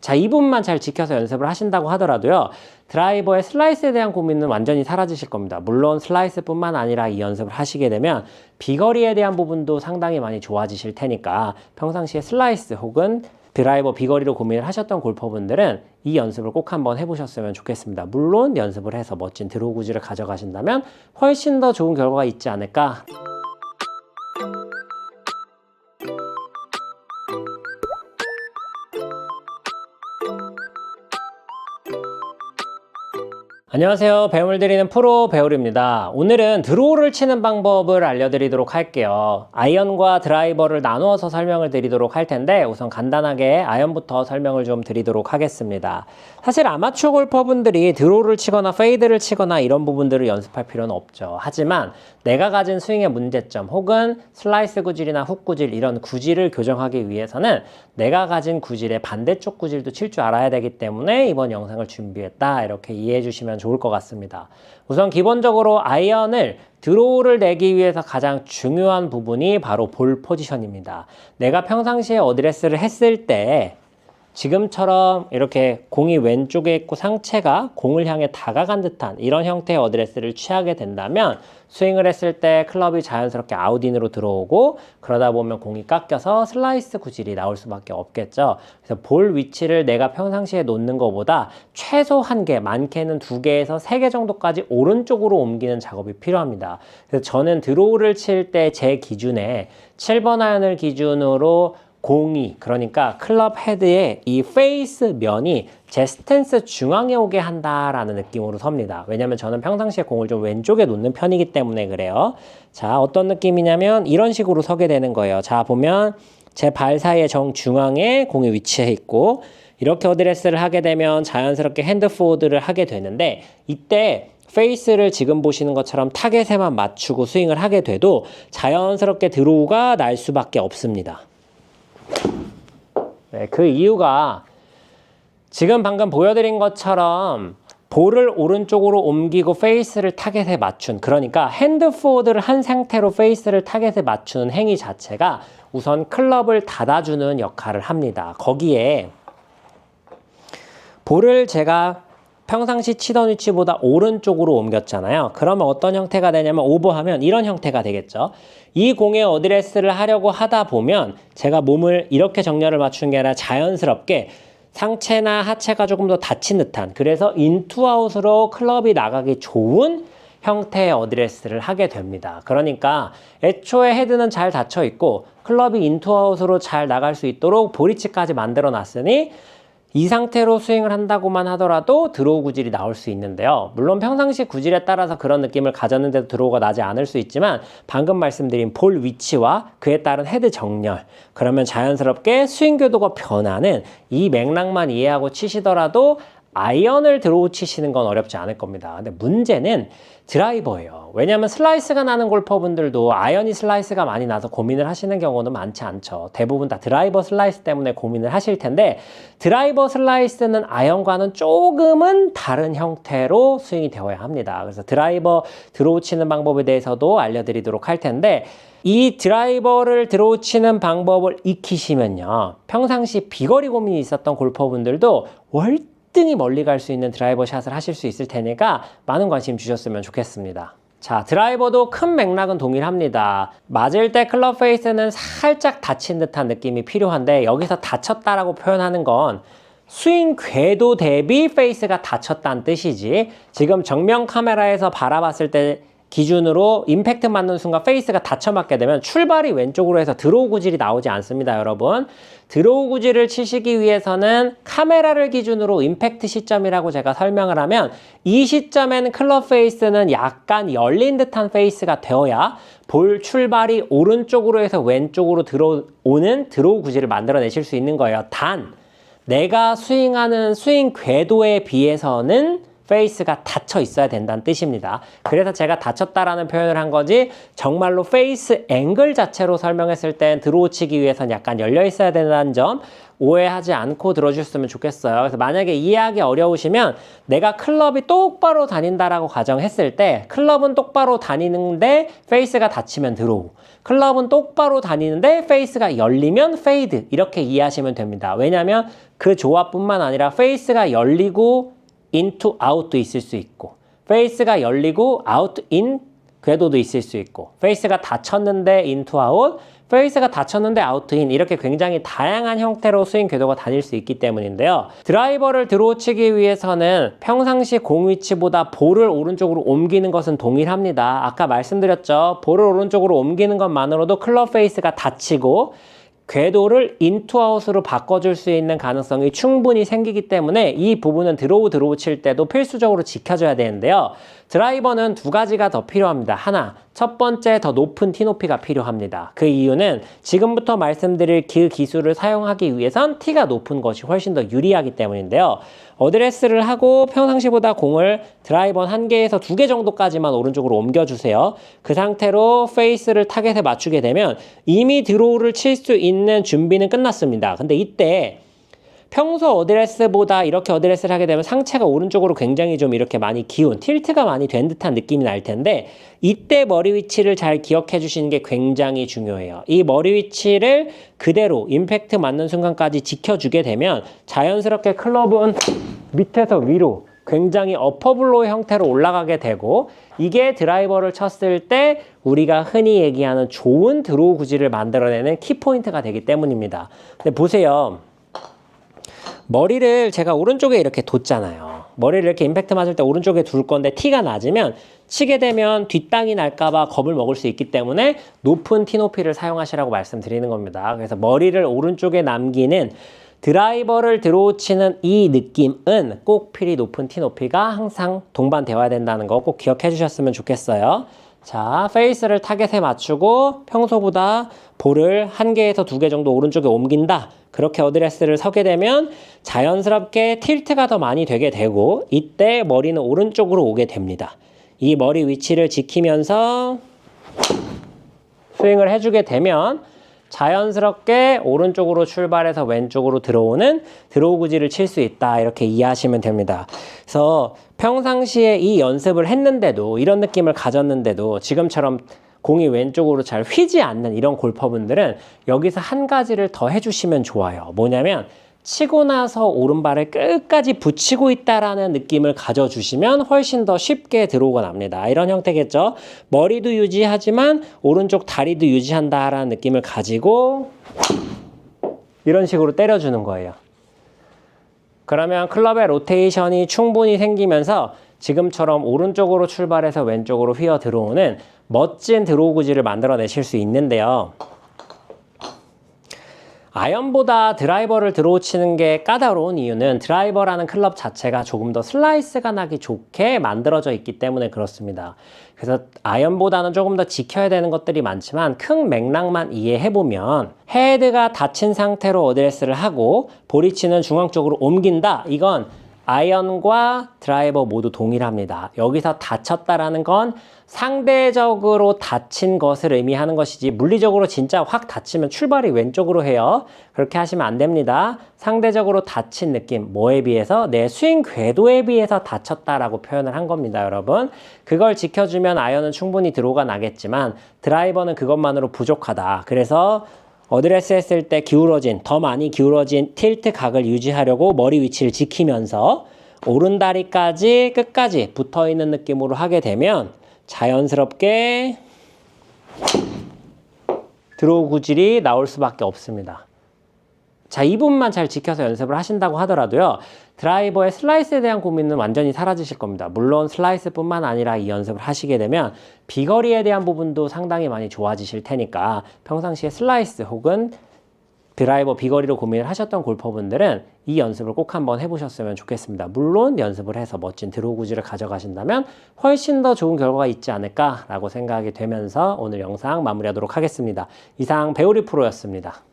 자, 이 부분만 잘 지켜서 연습을 하신다고 하더라도요, 드라이버의 슬라이스에 대한 고민은 완전히 사라지실 겁니다. 물론 슬라이스뿐만 아니라 이 연습을 하시게 되면 비거리에 대한 부분도 상당히 많이 좋아지실 테니까 평상시에 슬라이스 혹은 드라이버 비거리로 고민을 하셨던 골퍼분들은 이 연습을 꼭 한번 해보셨으면 좋겠습니다. 물론 연습을 해서 멋진 드로우 구질을 가져가신다면 훨씬 더 좋은 결과가 있지 않을까. 안녕하세요. 배움을 드리는 프로 배울입니다. 오늘은 드로우를 치는 방법을 알려드리도록 할게요. 아이언과 드라이버를 나누어서 설명을 드리도록 할 텐데 우선 간단하게 아이언부터 설명을 좀 드리도록 하겠습니다. 사실 아마추어 골퍼분들이 드로우를 치거나 페이드를 치거나 이런 부분들을 연습할 필요는 없죠. 하지만 내가 가진 스윙의 문제점 혹은 슬라이스 구질이나 훅 구질 이런 구질을 교정하기 위해서는 내가 가진 구질의 반대쪽 구질도 칠 줄 알아야 되기 때문에 이번 영상을 준비했다, 이렇게 이해해 주시면 좋을 것 같습니다. 우선 기본적으로 아이언을 드로우를 내기 위해서 가장 중요한 부분이 바로 볼 포지션입니다. 내가 평상시에 어드레스를 했을 때 지금처럼 이렇게 공이 왼쪽에 있고 상체가 공을 향해 다가간 듯한 이런 형태의 어드레스를 취하게 된다면 스윙을 했을 때 클럽이 자연스럽게 아웃인으로 들어오고 그러다 보면 공이 깎여서 슬라이스 구질이 나올 수밖에 없겠죠. 그래서 볼 위치를 내가 평상시에 놓는 것보다 최소 1개, 많게는 2개에서 3개 정도까지 오른쪽으로 옮기는 작업이 필요합니다. 그래서 저는 드로우를 칠 때 제 기준에 7번 아이언을 기준으로 공이, 그러니까 클럽 헤드의 이 페이스 면이 제 스탠스 중앙에 오게 한다라는 느낌으로 섭니다. 왜냐면 저는 평상시에 공을 좀 왼쪽에 놓는 편이기 때문에 그래요. 자, 어떤 느낌이냐면 이런 식으로 서게 되는 거예요. 자, 보면 제 발 사이의 정중앙에 공이 위치해 있고 이렇게 어드레스를 하게 되면 자연스럽게 핸드 포워드를 하게 되는데 이때 페이스를 지금 보시는 것처럼 타겟에만 맞추고 스윙을 하게 돼도 자연스럽게 드로우가 날 수밖에 없습니다. 네, 그 이유가 지금 방금 보여드린 것처럼 볼을 오른쪽으로 옮기고 페이스를 타겟에 맞춘, 그러니까 핸드 포워드를 한 상태로 페이스를 타겟에 맞추는 행위 자체가 우선 클럽을 닫아주는 역할을 합니다. 거기에 볼을 제가 평상시 치던 위치보다 오른쪽으로 옮겼잖아요. 그러면 어떤 형태가 되냐면 오버하면 이런 형태가 되겠죠. 이 공에 어드레스를 하려고 하다 보면 제가 몸을 이렇게 정렬을 맞춘 게 아니라 자연스럽게 상체나 하체가 조금 더 닫힌 듯한, 그래서 인투아웃으로 클럽이 나가기 좋은 형태의 어드레스를 하게 됩니다. 그러니까 애초에 헤드는 잘 닫혀 있고 클럽이 인투아웃으로 잘 나갈 수 있도록 브릿지까지 만들어 놨으니 이 상태로 스윙을 한다고만 하더라도 드로우 구질이 나올 수 있는데요. 물론 평상시 구질에 따라서 그런 느낌을 가졌는데도 드로우가 나지 않을 수 있지만 방금 말씀드린 볼 위치와 그에 따른 헤드 정렬, 그러면 자연스럽게 스윙 궤도가 변하는 이 맥락만 이해하고 치시더라도 아이언을 드로우 치시는 건 어렵지 않을 겁니다. 근데 문제는 드라이버예요. 왜냐하면 슬라이스가 나는 골퍼분들도 아이언이 슬라이스가 많이 나서 고민을 하시는 경우는 많지 않죠. 대부분 다 드라이버 슬라이스 때문에 고민을 하실 텐데 드라이버 슬라이스는 아이언과는 조금은 다른 형태로 스윙이 되어야 합니다. 그래서 드라이버 드로우 치는 방법에 대해서도 알려드리도록 할 텐데 이 드라이버를 드로우 치는 방법을 익히시면요, 평상시 비거리 고민이 있었던 골퍼분들도 월등히 멀리 갈 수 있는 드라이버 샷을 하실 수 있을 테니까 많은 관심 주셨으면 좋겠습니다. 자, 드라이버도 큰 맥락은 동일합니다. 맞을 때 클럽 페이스는 살짝 닫힌 듯한 느낌이 필요한데 여기서 닫혔다라고 표현하는 건 스윙 궤도 대비 페이스가 닫혔다는 뜻이지, 지금 정면 카메라에서 바라봤을 때 기준으로 임팩트 맞는 순간 페이스가 닫혀 맞게 되면 출발이 왼쪽으로 해서 드로우 구질이 나오지 않습니다, 여러분. 드로우 구질을 치시기 위해서는 카메라를 기준으로 임팩트 시점이라고 제가 설명을 하면 이 시점에는 클럽 페이스는 약간 열린 듯한 페이스가 되어야 볼 출발이 오른쪽으로 해서 왼쪽으로 들어오는 드로우 구질을 만들어내실 수 있는 거예요. 단, 내가 스윙하는 스윙 궤도에 비해서는 페이스가 닫혀 있어야 된다는 뜻입니다. 그래서 제가 닫혔다라는 표현을 한 거지 정말로 페이스 앵글 자체로 설명했을 땐 드로우 치기 위해서는 약간 열려 있어야 된다는 점 오해하지 않고 들어주셨으면 좋겠어요. 그래서 만약에 이해하기 어려우시면 내가 클럽이 똑바로 다닌다라고 가정했을 때 클럽은 똑바로 다니는데 페이스가 닫히면 드로우, 클럽은 똑바로 다니는데 페이스가 열리면 페이드, 이렇게 이해하시면 됩니다. 왜냐하면 그 조합뿐만 아니라 페이스가 열리고 into out도 있을 수 있고 페이스가 열리고 out in 궤도도 있을 수 있고 페이스가 닫혔는데 into out 페이스가 닫혔는데 out in 이렇게 굉장히 다양한 형태로 스윙 궤도가 다닐 수 있기 때문인데요. 드라이버를 들어오치기 위해서는 평상시 공 위치보다 볼을 오른쪽으로 옮기는 것은 동일합니다. 아까 말씀드렸죠. 볼을 오른쪽으로 옮기는 것만으로도 클럽 페이스가 닫히고 궤도를 인투아웃으로 바꿔줄 수 있는 가능성이 충분히 생기기 때문에 이 부분은 드로우 칠 때도 필수적으로 지켜줘야 되는데요. 드라이버는 두 가지가 더 필요합니다. 하나, 첫 번째 더 높은 티 높이가 필요합니다. 그 이유는 지금부터 말씀드릴 그 기술을 사용하기 위해선 티가 높은 것이 훨씬 더 유리하기 때문인데요. 어드레스를 하고 평상시보다 공을 드라이버 1개에서 2개 정도까지만 오른쪽으로 옮겨주세요. 그 상태로 페이스를 타겟에 맞추게 되면 이미 드로우를 칠 수 있는 준비는 끝났습니다. 근데 이때 평소 어드레스보다 이렇게 어드레스를 하게 되면 상체가 오른쪽으로 굉장히 좀 이렇게 많이 기운, 틸트가 많이 된 듯한 느낌이 날 텐데 이때 머리 위치를 잘 기억해 주시는 게 굉장히 중요해요. 이 머리 위치를 그대로 임팩트 맞는 순간까지 지켜주게 되면 자연스럽게 클럽은 밑에서 위로 굉장히 어퍼블로우 형태로 올라가게 되고 이게 드라이버를 쳤을 때 우리가 흔히 얘기하는 좋은 드로우 구질을 만들어내는 키포인트가 되기 때문입니다. 근데 보세요. 머리를 제가 오른쪽에 이렇게 뒀잖아요. 머리를 이렇게 임팩트 맞을 때 오른쪽에 둘 건데 티가 낮으면 치게 되면 뒷땅이 날까봐 겁을 먹을 수 있기 때문에 높은 티 높이를 사용하시라고 말씀드리는 겁니다. 그래서 머리를 오른쪽에 남기는 드라이버를 들어오치는 이 느낌은 꼭 필히 높은 티 높이가 항상 동반되어야 된다는 거 꼭 기억해 주셨으면 좋겠어요. 자, 페이스를 타겟에 맞추고 평소보다 볼을 1개에서 2개 정도 오른쪽에 옮긴다. 그렇게 어드레스를 서게 되면 자연스럽게 틸트가 더 많이 되게 되고 이때 머리는 오른쪽으로 오게 됩니다. 이 머리 위치를 지키면서 스윙을 해주게 되면 자연스럽게 오른쪽으로 출발해서 왼쪽으로 들어오는 드로우 구질을 칠 수 있다. 이렇게 이해하시면 됩니다. 그래서 평상시에 이 연습을 했는데도 이런 느낌을 가졌는데도 지금처럼 공이 왼쪽으로 잘 휘지 않는 이런 골퍼분들은 여기서 한 가지를 더 해주시면 좋아요. 뭐냐면 치고 나서 오른발을 끝까지 붙이고 있다라는 느낌을 가져주시면 훨씬 더 쉽게 들어오가 납니다. 이런 형태겠죠. 머리도 유지하지만 오른쪽 다리도 유지한다라는 느낌을 가지고 이런 식으로 때려주는 거예요. 그러면 클럽의 로테이션이 충분히 생기면서 지금처럼 오른쪽으로 출발해서 왼쪽으로 휘어 들어오는 멋진 드로우 구질을 만들어내실 수 있는데요. 아이언보다 드라이버를 드로우 치는 게 까다로운 이유는 드라이버라는 클럽 자체가 조금 더 슬라이스가 나기 좋게 만들어져 있기 때문에 그렇습니다. 그래서 아이언보다는 조금 더 지켜야 되는 것들이 많지만 큰 맥락만 이해해보면 헤드가 닫힌 상태로 어드레스를 하고 볼이 치는 중앙 쪽으로 옮긴다. 이건 아이언과 드라이버 모두 동일합니다. 여기서 닫혔다라는 건 상대적으로 닫힌 것을 의미하는 것이지 물리적으로 진짜 확 닫히면 출발이 왼쪽으로 해요. 그렇게 하시면 안 됩니다. 상대적으로 닫힌 느낌, 뭐에 비해서? 내 스윙 궤도에 비해서 닫혔다라고 표현을 한 겁니다, 여러분. 그걸 지켜주면 아이언은 충분히 드로우가 나겠지만 드라이버는 그것만으로 부족하다. 그래서 어드레스 했을 때 더 많이 기울어진 틸트 각을 유지하려고 머리 위치를 지키면서 오른다리까지 끝까지 붙어있는 느낌으로 하게 되면 자연스럽게 드로우 구질이 나올 수밖에 없습니다. 자, 이 부분만 잘 지켜서 연습을 하신다고 하더라도요. 드라이버의 슬라이스에 대한 고민은 완전히 사라지실 겁니다. 물론 슬라이스뿐만 아니라 이 연습을 하시게 되면 비거리에 대한 부분도 상당히 많이 좋아지실 테니까 평상시에 슬라이스 혹은 드라이버 비거리로 고민을 하셨던 골퍼분들은 이 연습을 꼭 한번 해보셨으면 좋겠습니다. 물론 연습을 해서 멋진 드로우 구질을 가져가신다면 훨씬 더 좋은 결과가 있지 않을까라고 생각이 되면서 오늘 영상 마무리하도록 하겠습니다. 이상 배우리 프로였습니다.